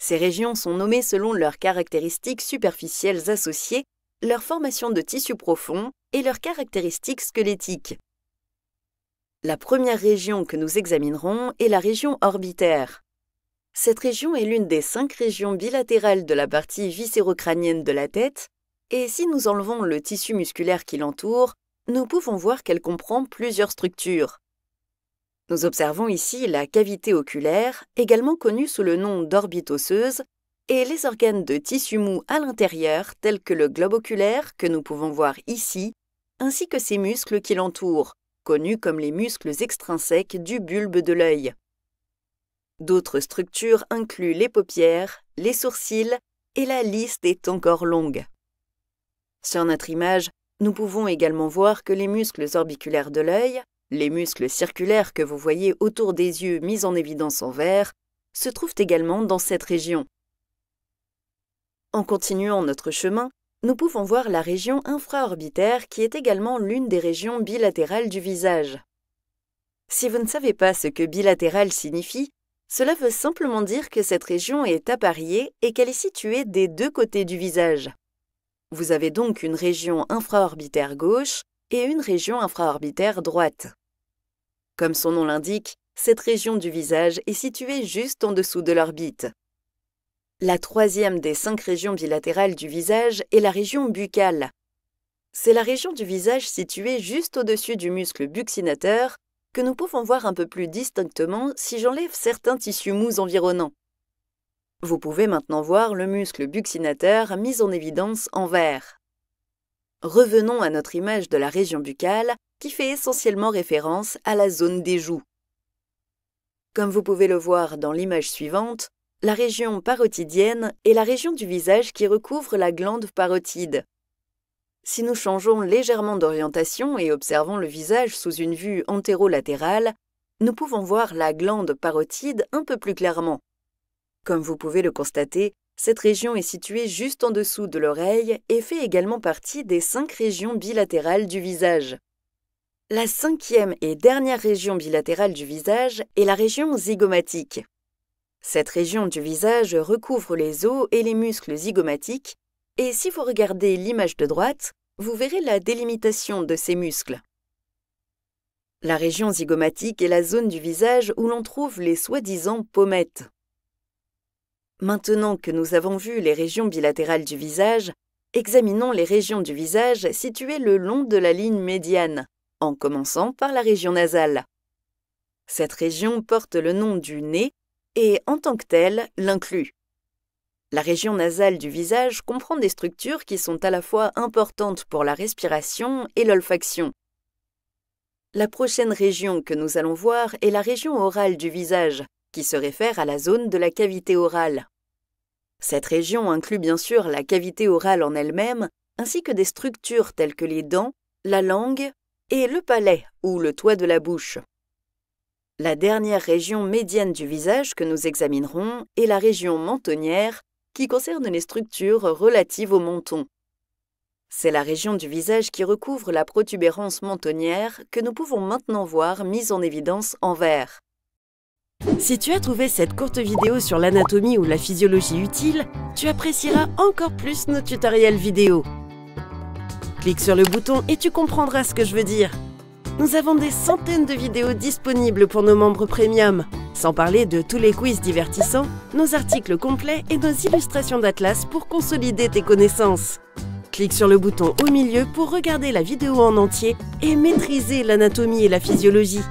Ces régions sont nommées selon leurs caractéristiques superficielles associées, leur formation de tissu profond et leurs caractéristiques squelettiques. La première région que nous examinerons est la région orbitaire. Cette région est l'une des 5 régions bilatérales de la partie viscérocrânienne de la tête, et si nous enlevons le tissu musculaire qui l'entoure, nous pouvons voir qu'elle comprend plusieurs structures. Nous observons ici la cavité oculaire, également connue sous le nom d'orbite osseuse, et les organes de tissu mou à l'intérieur, tels que le globe oculaire, que nous pouvons voir ici, ainsi que ses muscles qui l'entourent, connus comme les muscles extrinsèques du bulbe de l'œil. D'autres structures incluent les paupières, les sourcils, et la liste est encore longue. Sur notre image, nous pouvons également voir que les muscles orbiculaires de l'œil, les muscles circulaires que vous voyez autour des yeux mis en évidence en vert, se trouvent également dans cette région. En continuant notre chemin, nous pouvons voir la région infraorbitaire qui est également l'une des régions bilatérales du visage. Si vous ne savez pas ce que bilatéral signifie, cela veut simplement dire que cette région est appariée et qu'elle est située des 2 côtés du visage. Vous avez donc une région infraorbitaire gauche et une région infraorbitaire droite. Comme son nom l'indique, cette région du visage est située juste en dessous de l'orbite. La 3e des 5 régions bilatérales du visage est la région buccale. C'est la région du visage située juste au-dessus du muscle buccinateur que nous pouvons voir un peu plus distinctement si j'enlève certains tissus mous environnants. Vous pouvez maintenant voir le muscle buccinateur mis en évidence en vert. Revenons à notre image de la région buccale qui fait essentiellement référence à la zone des joues. Comme vous pouvez le voir dans l'image suivante, la région parotidienne est la région du visage qui recouvre la glande parotide. Si nous changeons légèrement d'orientation et observons le visage sous une vue antérolatérale, nous pouvons voir la glande parotide un peu plus clairement. Comme vous pouvez le constater, cette région est située juste en dessous de l'oreille et fait également partie des 5 régions bilatérales du visage. La 5e et dernière région bilatérale du visage est la région zygomatique. Cette région du visage recouvre les os et les muscles zygomatiques, et si vous regardez l'image de droite, vous verrez la délimitation de ces muscles. La région zygomatique est la zone du visage où l'on trouve les soi-disant pommettes. Maintenant que nous avons vu les régions bilatérales du visage, examinons les régions du visage situées le long de la ligne médiane, en commençant par la région nasale. Cette région porte le nom du nez et, en tant que telle, l'inclut. La région nasale du visage comprend des structures qui sont à la fois importantes pour la respiration et l'olfaction. La prochaine région que nous allons voir est la région orale du visage, qui se réfère à la zone de la cavité orale. Cette région inclut bien sûr la cavité orale en elle-même, ainsi que des structures telles que les dents, la langue et le palais ou le toit de la bouche. La dernière région médiane du visage que nous examinerons est la région mentonnière, qui concerne les structures relatives au menton. C'est la région du visage qui recouvre la protubérance mentonnière que nous pouvons maintenant voir mise en évidence en vert. Si tu as trouvé cette courte vidéo sur l'anatomie ou la physiologie utile, tu apprécieras encore plus nos tutoriels vidéo. Clique sur le bouton et tu comprendras ce que je veux dire. Nous avons des centaines de vidéos disponibles pour nos membres premium, sans parler de tous les quiz divertissants, nos articles complets et nos illustrations d'atlas pour consolider tes connaissances. Clique sur le bouton au milieu pour regarder la vidéo en entier et maîtriser l'anatomie et la physiologie.